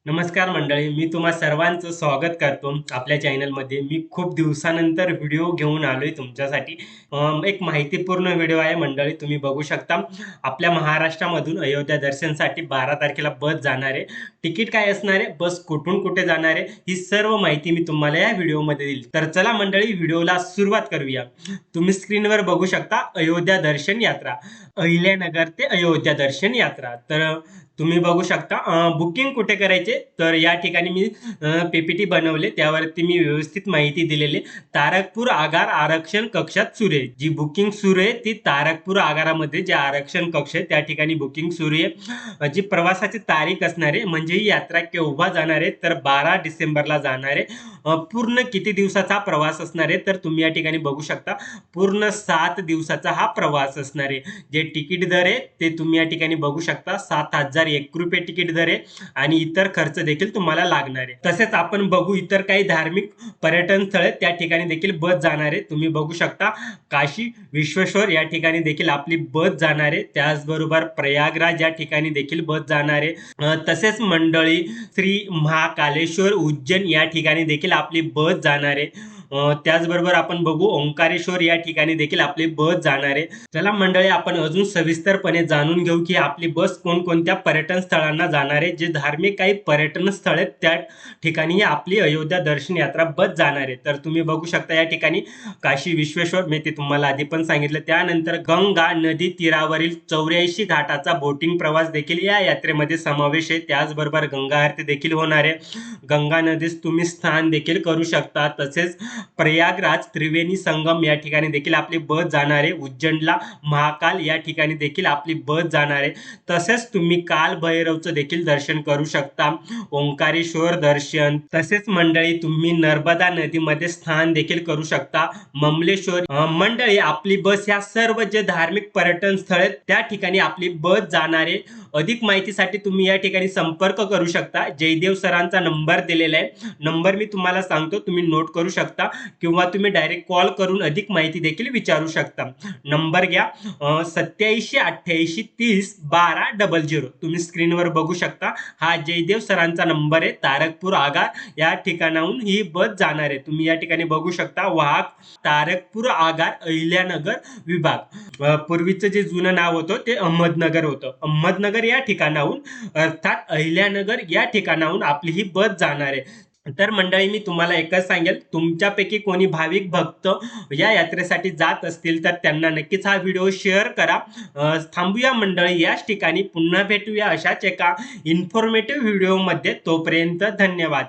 नमस्कार मंडळी, मी तुम्हा सर्वांचं स्वागत करतो आपल्या चॅनलमध्ये. मी खूप दिवसानंतर व्हिडिओ घेऊन आलोय तुमच्यासाठी. एक माहितीपूर्ण व्हिडिओ आहे मंडळी. तुम्ही बघू शकता आपल्या महाराष्ट्रामधून अयोध्या दर्शनसाठी 12 तारखेला बस जाणार आहे. तिकीट काय असणार आहे, बस कुठून कुठे जाणार आहे, ही सर्व माहिती मी तुम्हाला या व्हिडिओमध्ये देईल. तर चला मंडळी, व्हिडिओला सुरुवात करूया. तुम्ही स्क्रीनवर बघू शकता अयोध्या दर्शन यात्रा, अहिल्यानगर ते अयोध्या दर्शन यात्रा. तर तुम्ही बघू शकता बुकिंग कुठे करायचे. तर या ठिकाणी मी पीपीटी बनवले, त्यावरती मी व्यवस्थित माहिती दिलेली. तारकपूर आगार आरक्षण कक्षात सुरू आहे. जी बुकिंग सुरू आहे ती तारकपूर आगारामध्ये जे आरक्षण कक्ष आहे त्या ठिकाणी बुकिंग सुरू आहे. जी प्रवासाची तारीख असणार आहे, म्हणजे ही यात्रा केव्हा जाणार आहे, तर 12 डिसेंबरला जाणार आहे. पूर्ण किती दिवसाचा प्रवास असणार आहे, तर तुम्ही या ठिकाणी बघू शकता पूर्ण 7 दिवसाचा हा प्रवास असणार आहे. जे तिकीट दर आहे ते तुम्ही या ठिकाणी बघू शकता, 7,001 रुपये तिकीट दर आहे आणि इतर खर्च देखील तुम्हाला लागणार आहे. तसेच आपण बघू इतर काही धार्मिक पर्यटन स्थळे त्या ठिकाणी देखील बस जाणार आहे. तुम्ही बघू शकता काशी विश्वेश्वर या ठिकाणी देखील आपली बस जाणार आहे. त्याचबरोबर प्रयागराज या ठिकाणी देखील बस जाणार आहे. तसेच मंडळी श्री महाकालेश्वर उज्जैन या ठिकाणी देखील आपली बस जाणार आहे. त्याचबरोबर आपण बघू ओंकारेश्वर या ठिकाणी देखील आपली बस जाणार आहे. चला मंडळी, आपण अजून सविस्तरपणे जाणून घेऊ की आपली बस कोणकोणत्या पर्यटन स्थळांना जाणार आहे. जे धार्मिक काही पर्यटन स्थळ आहेत त्या ठिकाणी आपली अयोध्या दर्शन यात्रा बस जाणार आहे. तर तुम्ही बघू शकता या ठिकाणी काशी विश्वेश्वर, मी ते तुम्हाला आधी पण सांगितलं. त्यानंतर गंगा नदी तीरावरील 84 घाटाचा बोटिंग प्रवास देखील या यात्रेमध्ये समावेश आहे. त्याचबरोबर गंगा आरती देखील होणार आहे. गंगा नदीस तुम्ही स्नान देखील करू शकता. तसेच प्रयागराज त्रिवेणी संगम या ठिकाणी देखील आपली बस जाणार आहे. उज्जैनला महाकाल या ठिकाणी देखील आपली बस जाणार आहे. तसेच तुम्ही काल भैरवचं देखील दर्शन करू शकता, ओंकारेश्वर दर्शन. तसेच मंडळी तुम्ही नर्मदा नदीमध्ये स्नान देखील करू शकता, ममलेश्वर. मंडळी आपली बस या सर्व जे धार्मिक पर्यटन स्थळ आहेत त्या ठिकाणी आपली बस जाणार आहे. अधिक माहितीसाठी तुम्ही या ठिकाणी संपर्क करू शकता. जयदेव सरांचा नंबर दिलेला आहे, नंबर मी तुम्हाला सांगतो, तुम्ही नोट करू शकता किंवा तुम्ही डायरेक्ट कॉल करून अधिक माहिती देखील विचारू शकता. नंबर घ्या 87 88 30 12 00. तुम्ही स्क्रीनवर बघू शकता, हा जयदेव सरांचा नंबर आहे. तारकपूर आगार या ठिकाणाहून ही बस जाणार आहे. तुम्ही या ठिकाणी बघू शकता वाहक तारकपूर आगार अहिल्यानगर विभाग. पूर्वीचं जे जुनं नाव होतं ते अहमदनगर होतं. अहमदनगर या ठिकाणाहून अर्थात अहिल्यानगर या ठिकाणाहून आपली ही बस जाणार आहे. तर मंडळी मी तुम्हाला एकच सांगेल, तुमच्यापैकी कोणी भाविक भक्त या यात्रेसाठी जात असतील तर त्यांना नक्कीच हा व्हिडिओ शेअर करा. थांबूया मंडळी याच ठिकाणी, पुन्हा भेटूया अशाच एका इन्फॉर्मेटिव्ह व्हिडिओमध्ये. तोपर्यंत धन्यवाद.